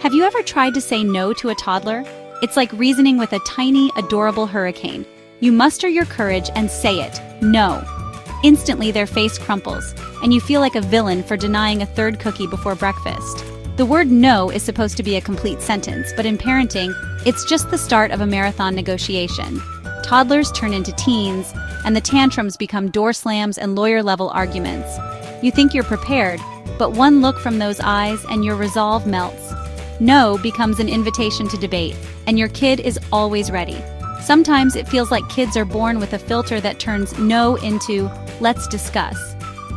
Have you ever tried to say no to a toddler? It's like reasoning with a tiny, adorable hurricane. You muster your courage and say it, no. Instantly their face crumples, and you feel like a villain for denying a third cookie before breakfast. The word no is supposed to be a complete sentence, but in parenting, it's just the start of a marathon negotiation. Toddlers turn into teens, and the tantrums become door slams and lawyer-level arguments. You think you're prepared, but one look from those eyes and your resolve melts. No becomes an invitation to debate, and your kid is always ready. Sometimes it feels like kids are born with a filter that turns no into let's discuss.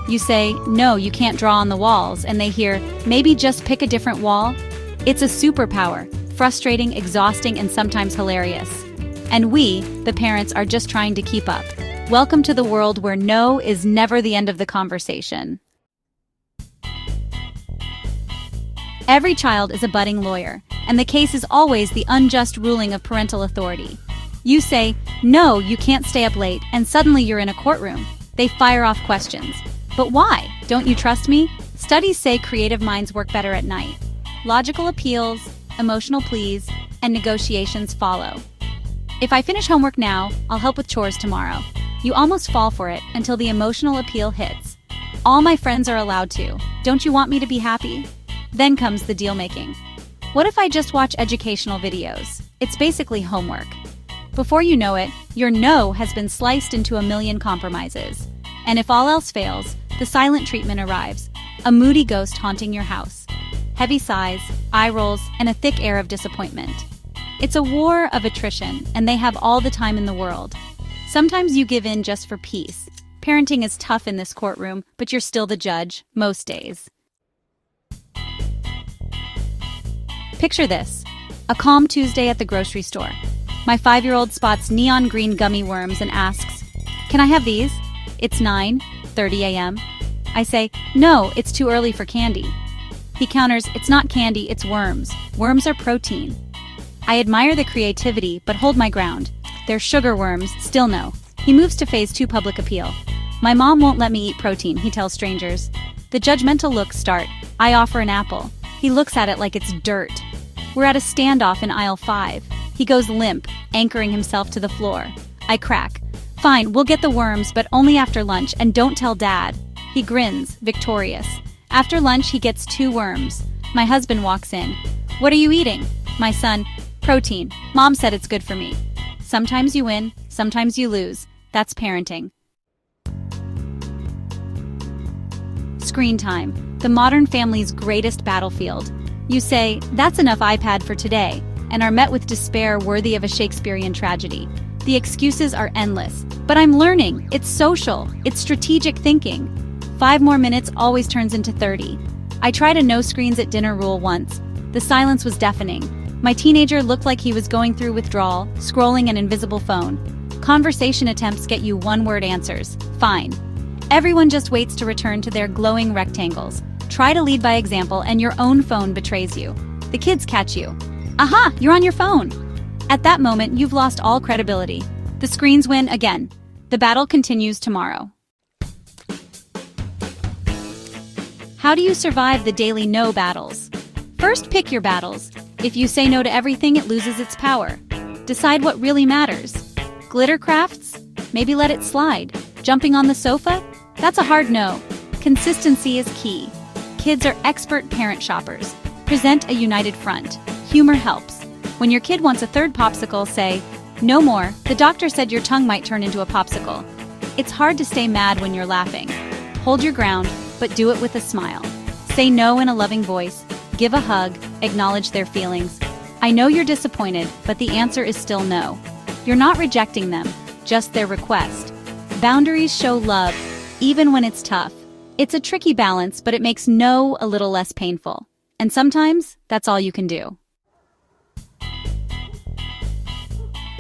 You say, no, you can't draw on the walls, and they hear, maybe just pick a different wall. It's a superpower, frustrating, exhausting, and sometimes hilarious. And we, the parents, are just trying to keep up. Welcome to the world where no is never the end of the conversation. Every child is a budding lawyer, and the case is always the unjust ruling of parental authority. You say, no, you can't stay up late, and suddenly you're in a courtroom. They fire off questions. But why? Don't you trust me? Studies say creative minds work better at night. Logical appeals, emotional pleas, and negotiations follow. If I finish homework now, I'll help with chores tomorrow. You almost fall for it until the emotional appeal hits. All my friends are allowed to. Don't you want me to be happy? Then comes the deal-making. What if I just watch educational videos? It's basically homework. Before you know it, your no has been sliced into a million compromises. And if all else fails, the silent treatment arrives, a moody ghost haunting your house. Heavy sighs, eye rolls, and a thick air of disappointment. It's a war of attrition, and they have all the time in the world. Sometimes you give in just for peace. Parenting is tough in this courtroom, but you're still the judge, most days. Picture this, a calm Tuesday at the grocery store. My 5-year-old spots neon green gummy worms and asks, "Can I have these?" It's 9:30 a.m. I say, "No, it's too early for candy." He counters, "It's not candy, it's worms. Worms are protein." I admire the creativity, but hold my ground. They're sugar worms, still no. He moves to phase 2 public appeal. "My mom won't let me eat protein," he tells strangers. The judgmental looks start. I offer an apple. He looks at it like it's dirt. We're at a standoff in aisle 5. He goes limp, anchoring himself to the floor. I crack. "Fine, we'll get the worms, but only after lunch, and don't tell Dad." He grins, victorious. After lunch, he gets 2 worms. My husband walks in. "What are you eating?" My son, "Protein. Mom said it's good for me." Sometimes you win, sometimes you lose. That's parenting. Screen time, the modern family's greatest battlefield. You say, "That's enough iPad for today," and are met with despair worthy of a Shakespearean tragedy. The excuses are endless. "But I'm learning. It's social. It's strategic thinking." 5 more minutes always turns into 30. I tried a no screens at dinner rule once. The silence was deafening. My teenager looked like he was going through withdrawal, scrolling an invisible phone. Conversation attempts get you one-word answers. Fine. Everyone just waits to return to their glowing rectangles. Try to lead by example and your own phone betrays you. The kids catch you. "Aha, you're on your phone." At that moment, you've lost all credibility. The screens win again. The battle continues tomorrow. How do you survive the daily no battles? First, pick your battles. If you say no to everything, it loses its power. Decide what really matters. Glitter crafts? Maybe let it slide. Jumping on the sofa? That's a hard no. Consistency is key. Kids are expert parent shoppers. Present a united front. Humor helps. When your kid wants a third popsicle, say, "No more, the doctor said your tongue might turn into a popsicle." It's hard to stay mad when you're laughing. Hold your ground, but do it with a smile. Say no in a loving voice. Give a hug, acknowledge their feelings. I know you're disappointed, but the answer is still no. You're not rejecting them, just their request. Boundaries show love, even when it's tough. It's a tricky balance, but it makes no a little less painful. And sometimes, that's all you can do.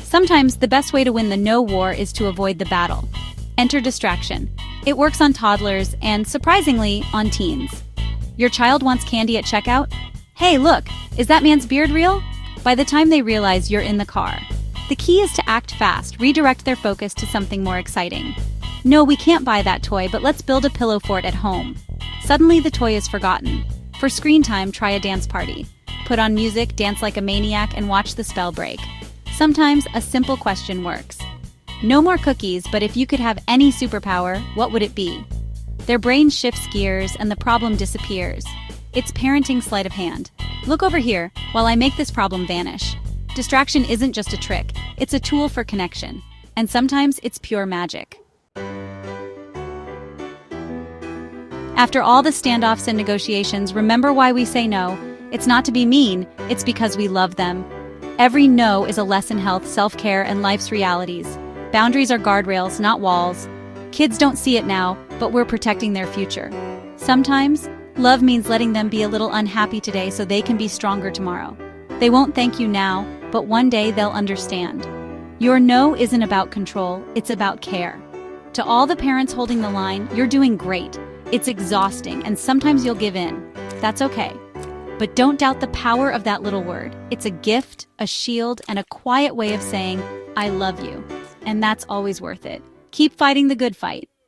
Sometimes, the best way to win the no war is to avoid the battle. Enter distraction. It works on toddlers and, surprisingly, on teens. Your child wants candy at checkout? "Hey, look, is that man's beard real?" By the time they realize you're in the car. The key is to act fast, redirect their focus to something more exciting. "No, we can't buy that toy, but let's build a pillow fort at home." Suddenly the toy is forgotten. For screen time, try a dance party. put on music, dance like a maniac, and watch the spell break. Sometimes a simple question works. No more cookies, but if you could have any superpower, what would it be? Their brain shifts gears and the problem disappears. It's parenting sleight of hand. Look over here while I make this problem vanish. Distraction isn't just a trick, it's a tool for connection. And sometimes it's pure magic. After all the standoffs and negotiations, remember why we say no. It's not to be mean, it's because we love them. Every no is a lesson in health, self-care, and life's realities. Boundaries are guardrails, not walls. Kids don't see it now, but we're protecting their future. Sometimes, love means letting them be a little unhappy today so they can be stronger tomorrow. They won't thank you now, but one day they'll understand. Your no isn't about control, it's about care. To all the parents holding the line, you're doing great. It's exhausting, and sometimes you'll give in. That's okay. But don't doubt the power of that little word. It's a gift, a shield, and a quiet way of saying, I love you. And that's always worth it. Keep fighting the good fight.